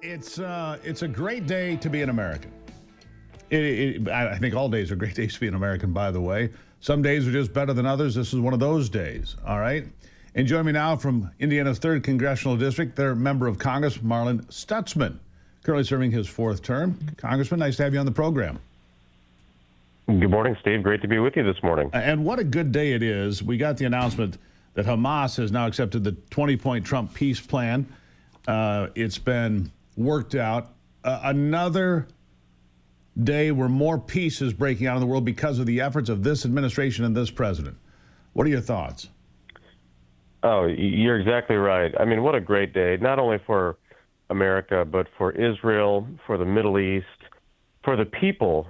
It's a great day to be an American. I think all days are great days to be an American, by the way. Some days are just better than others. This is one of those days, all right? And join me now from Indiana's 3rd Congressional District, their member of Congress, Marlin Stutzman, currently serving his 4th term. Congressman, nice to have you on the program. Good morning, Steve. Great to be with you this morning. And what a good day it is. We got the announcement that Hamas has now accepted the 20-point Trump peace plan. It's been worked out. Another day where more peace is breaking out in the world because of the efforts of this administration and this president. What are your thoughts? Oh, you're exactly right. I mean, what a great day, not only for America, but for Israel, for the Middle East, for the people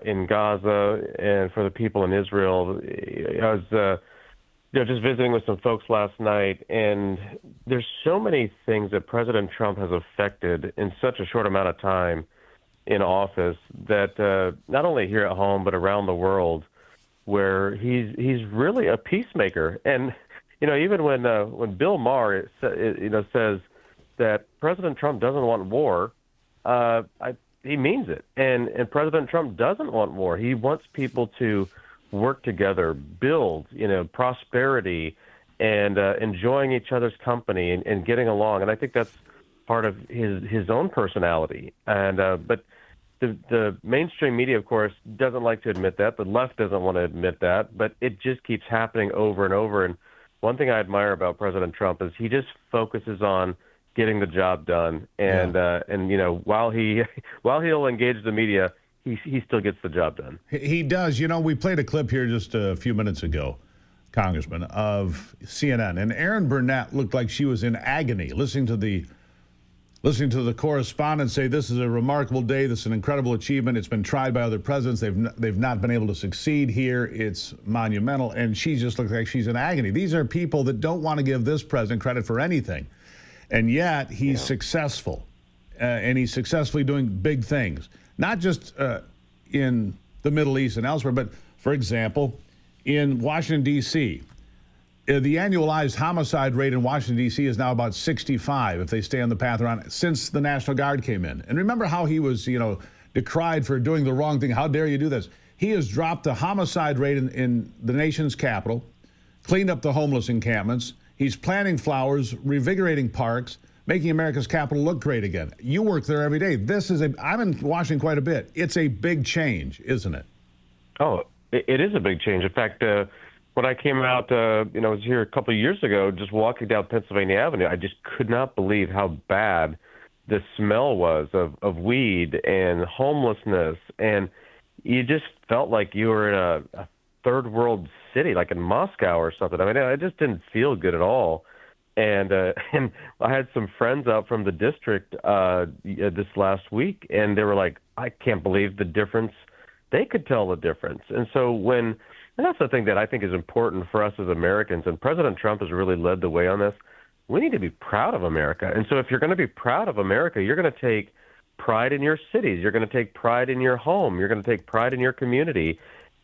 in Gaza, and for the people in Israel. I was just visiting with some folks last night, and there's so many things that President Trump has affected in such a short amount of time in office that not only here at home but around the world, where he's really a peacemaker. And even when Bill Maher says that President Trump doesn't want war, he means it. And President Trump doesn't want war. He wants people to work together, build, prosperity, and enjoying each other's company and getting along. And I think that's part of his own personality. And but the mainstream media, of course, doesn't like to admit that. The left doesn't want to admit that. But it just keeps happening over and over. And one thing I admire about President Trump is he just focuses on getting the job done. And while he'll engage the media, he still gets the job done. He does. We played a clip here just a few minutes ago, Congressman, of CNN, and Erin Burnett looked like she was in agony listening to the correspondent say this is a remarkable day, this is an incredible achievement. It's been tried by other presidents. They've not been able to succeed here. It's monumental, and she just looks like she's in agony. These are people that don't want to give this president credit for anything, and yet he's successful, and he's successfully doing big things. Not just in the Middle East and elsewhere, but, for example, in Washington, D.C., the annualized homicide rate in Washington, D.C. is now about 65 if they stay on the path they're on since the National Guard came in. And remember how he was, decried for doing the wrong thing. How dare you do this? He has dropped the homicide rate in the nation's capital, cleaned up the homeless encampments. He's planting flowers, revigorating parks, making America's capital look great again. You work there every day. I'm in Washington quite a bit. It's a big change, isn't it? Oh, it is a big change. In fact, when I came out, I was here a couple of years ago, just walking down Pennsylvania Avenue, I just could not believe how bad the smell was of weed and homelessness. And you just felt like you were in a third world city, like in Moscow or something. I mean, it just didn't feel good at all. And I had some friends out from the district this last week, and they were like, I can't believe the difference. They could tell the difference. And that's the thing that I think is important for us as Americans, and President Trump has really led the way on this. We need to be proud of America. And so if you're going to be proud of America, you're going to take pride in your cities. You're going to take pride in your home. You're going to take pride in your community.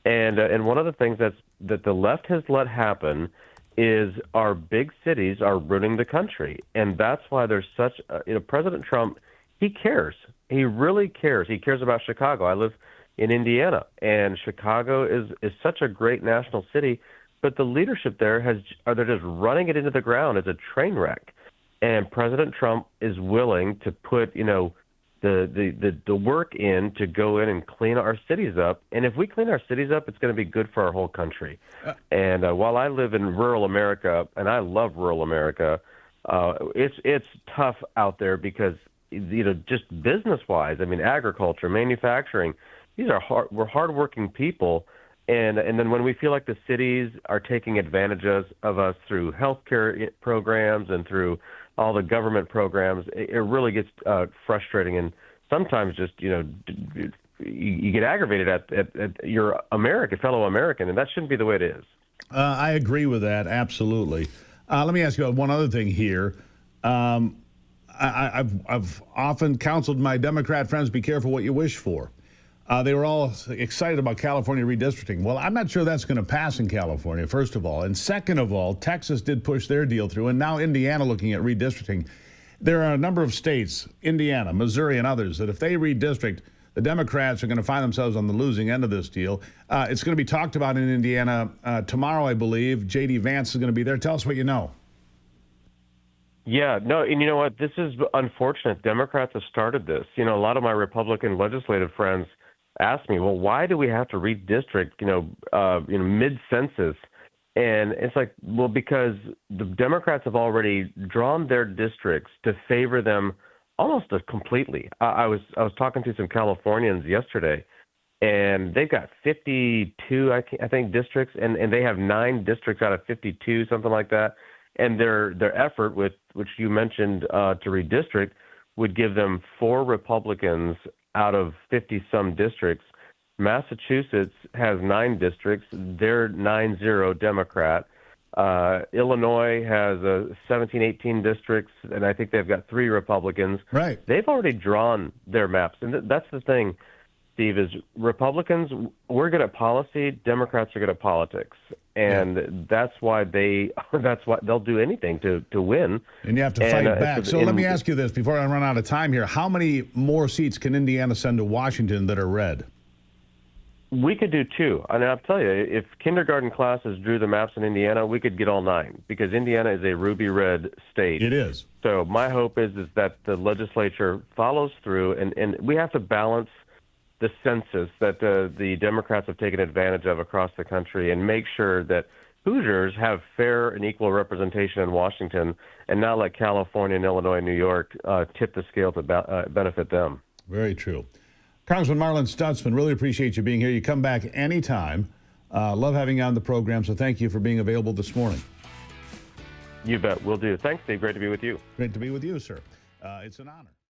And one of the things that the left has let happen is our big cities are ruining the country. And that's why there's such President Trump, he cares. He really cares. He cares about Chicago. I live in Indiana, and Chicago is such a great national city, but the leadership there they're just running it into the ground as a train wreck. And President Trump is willing to put, the work in to go in and clean our cities up. And if we clean our cities up, it's going to be good for our whole country. And while I live in rural America, and I love rural America, it's tough out there because, just business-wise, I mean, agriculture, manufacturing, we're hardworking people. And then when we feel like the cities are taking advantage of us through healthcare programs and through all the government programs, it really gets frustrating. And sometimes just, you get aggravated at your fellow American, and that shouldn't be the way it is. I agree with that, absolutely. Let me ask you one other thing here. I've often counseled my Democrat friends, be careful what you wish for. They were all excited about California redistricting. Well, I'm not sure that's going to pass in California, first of all. And second of all, Texas did push their deal through, and now Indiana looking at redistricting. There are a number of states, Indiana, Missouri, and others, that if they redistrict, the Democrats are going to find themselves on the losing end of this deal. It's going to be talked about in Indiana tomorrow, I believe. J.D. Vance is going to be there. Tell us what you know. Yeah, no, and you know what? This is unfortunate. Democrats have started this. You know, a lot of my Republican legislative friends ask me, well, why do we have to redistrict, mid-census? And it's like, well, because the Democrats have already drawn their districts to favor them almost completely. I was talking to some Californians yesterday, and they've got 52, I think, districts, and they have 9 districts out of 52, something like that. And their effort, which you mentioned, to redistrict, would give them 4 Republicans out of 50-some districts. Massachusetts has 9 districts. They're 9-0 Democrat. Illinois has 17, 18 districts, and I think they've got 3 Republicans. Right. They've already drawn their maps. And that's the thing, Steve, is Republicans, we're good at policy. Democrats are good at politics. And that's why they'll do anything to win. And you have to fight back. So let me ask you this before I run out of time here. How many more seats can Indiana send to Washington that are red? We could do 2. And I'll tell you, if kindergarten classes drew the maps in Indiana, we could get all 9 because Indiana is a ruby red state. It is. So my hope is that the legislature follows through, and we have to balance the census that the Democrats have taken advantage of across the country and make sure that Hoosiers have fair and equal representation in Washington and not let California and Illinois and New York tip the scale to benefit them. Very true. Congressman Marlin Stutzman, really appreciate you being here. You come back anytime. Love having you on the program, so thank you for being available this morning. You bet. Will do. Thanks, Steve. Great to be with you. Great to be with you, sir. It's an honor.